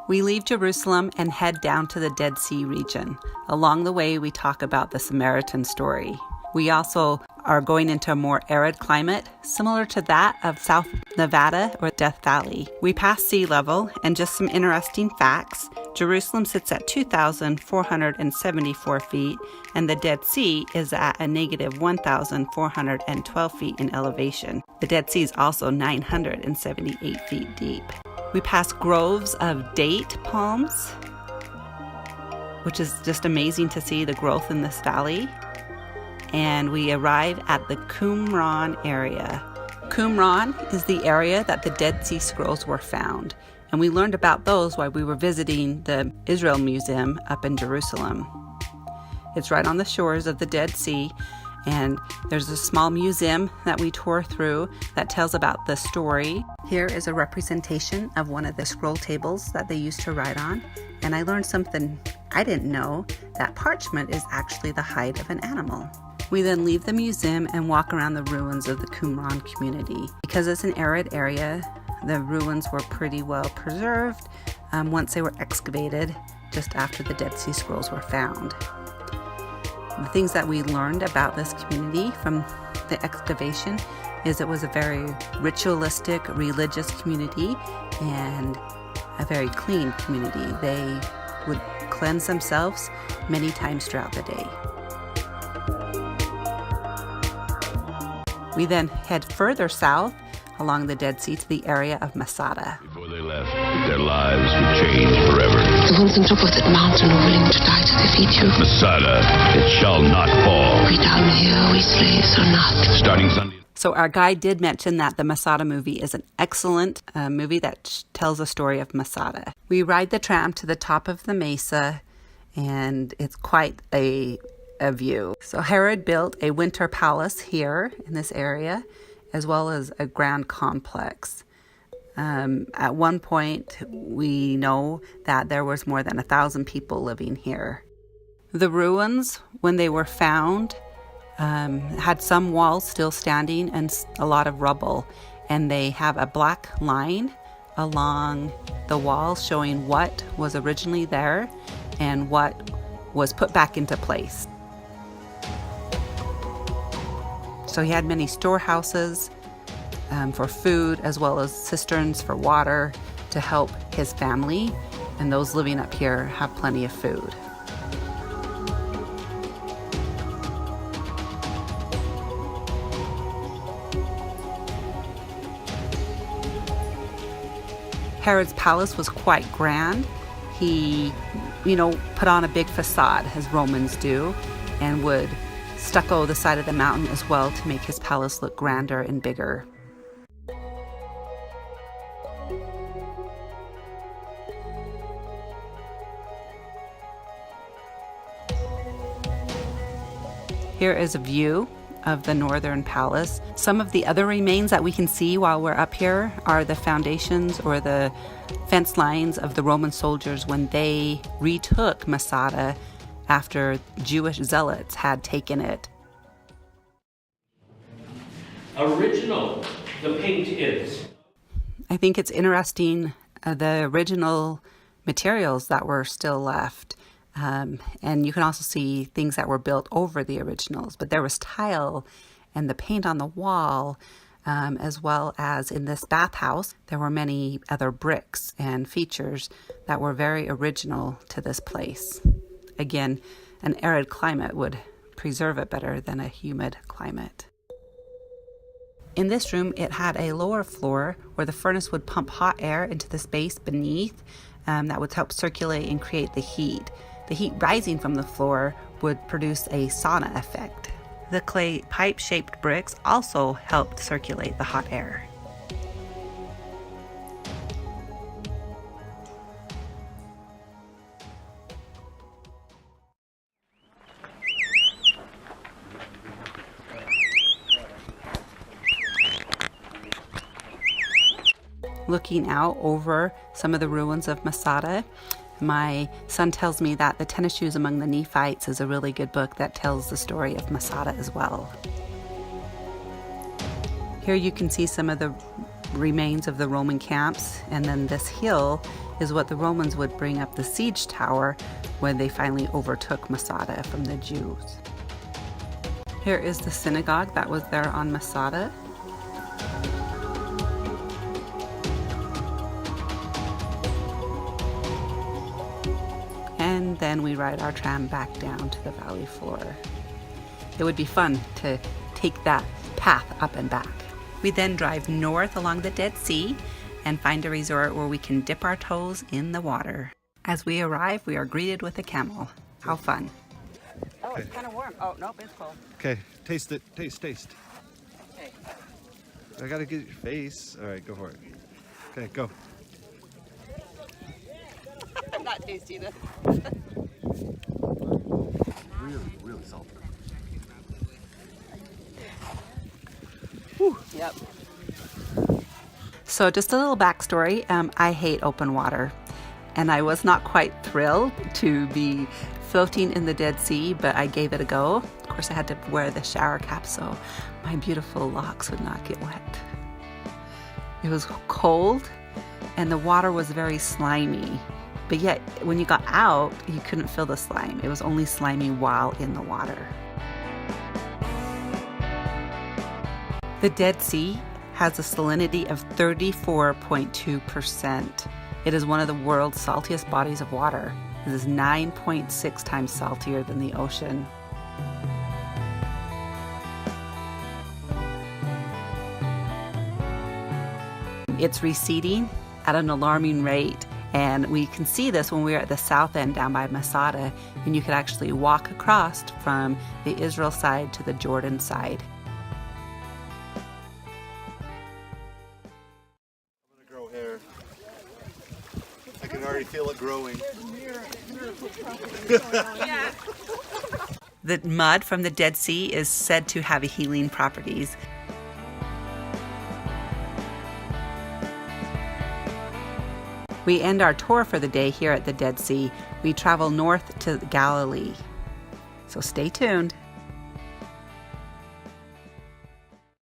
We leave Jerusalem and head down to the Dead Sea region. Along the way, we talk about the Samaritan story. We also are going into a more arid climate, similar to that of South Nevada or Death Valley. We pass sea level, and just some interesting facts. Jerusalem sits at 2,474 feet, and the Dead Sea is at a negative 1,412 feet in elevation. The Dead Sea is also 978 feet deep. We pass groves of date palms, which is just amazing to see the growth in this valley. And we arrive at the Qumran area. Qumran is the area that the Dead Sea Scrolls were found. And we learned about those while we were visiting the Israel Museum up in Jerusalem. It's right on the shores of the Dead Sea, and there's a small museum that we tour through that tells about the story. Here is a representation of one of the scroll tables that they used to write on, and I learned something I didn't know, that parchment is actually the hide of an animal. We then leave the museum and walk around the ruins of the Qumran community. Because it's an arid area, the ruins were pretty well preserved once they were excavated just after the Dead Sea Scrolls were found. The things that we learned about this community from the excavation is it was a very ritualistic, religious community and a very clean community. They would cleanse themselves many times throughout the day. We then head further south along the Dead Sea to the area of Masada. Before they left, their lives would change forever. The ones on top of that mountain are willing to die to defeat you. Masada, it shall not fall. We down here, we slaves are not. Starting Sunday. So our guide did mention that the Masada movie is an excellent movie that tells the story of Masada. We ride the tram to the top of the mesa, and it's quite a view. So Harod built a winter palace here in this area, as well as a grand complex. At one point, we know that there was more than 1,000 people living here. The ruins, when they were found, had some walls still standing and a lot of rubble, and they have a black line along the wall showing what was originally there and what was put back into place. So he had many storehouses for food, as well as cisterns for water to help his family, and those living up here have plenty of food. Herod's palace was quite grand. He, put on a big facade, as Romans do, and would stucco the side of the mountain as well to make his palace look grander and bigger. Here is a view of the northern palace. Some of the other remains that we can see while we're up here are the foundations or the fence lines of the Roman soldiers when they retook Masada after Jewish zealots had taken it. Original, the paint is. I think it's interesting, the original materials that were still left. And you can also see things that were built over the originals. But there was tile and the paint on the wall, as well as in this bathhouse, there were many other bricks and features that were very original to this place. Again, an arid climate would preserve it better than a humid climate. In this room, it had a lower floor where the furnace would pump hot air into the space beneath that would help circulate and create the heat. The heat rising from the floor would produce a sauna effect. The clay pipe-shaped bricks also helped circulate the hot air. Looking out over some of the ruins of Masada, my son tells me that The Tennis Shoes Among the Nephites is a really good book that tells the story of Masada as well. Here you can see some of the remains of the Roman camps, and then this hill is what the Romans would bring up the siege tower when they finally overtook Masada from the Jews. Here is the synagogue that was there on Masada. And then we ride our tram back down to the valley floor. It would be fun to take that path up and back. We then drive north along the Dead Sea and find a resort where we can dip our toes in the water. As we arrive, we are greeted with a camel. How fun. Oh, it's kind of warm. Oh, nope, it's cold. Okay, taste it. Taste. Okay. I gotta get your face. All right, go for it. Okay, go. I'm not tasting it. Really salty. Yep. So just a little backstory. I hate open water, and I was not quite thrilled to be floating in the Dead Sea, but I gave it a go. Of course, I had to wear the shower cap so my beautiful locks would not get wet. It was cold, and the water was very slimy, but yet when you got out, you couldn't feel the slime. It was only slimy while in the water. The Dead Sea has a salinity of 34.2%. It is one of the world's saltiest bodies of water. It is 9.6 times saltier than the ocean. It's receding at an alarming rate, and we can see this when we're at the south end down by Masada, and you could actually walk across from the Israel side to the Jordan side. Grow hair. I can already feel it growing. The mud from the Dead Sea is said to have healing properties. We end our tour for the day here at the Dead Sea. We travel north to Galilee. So stay tuned.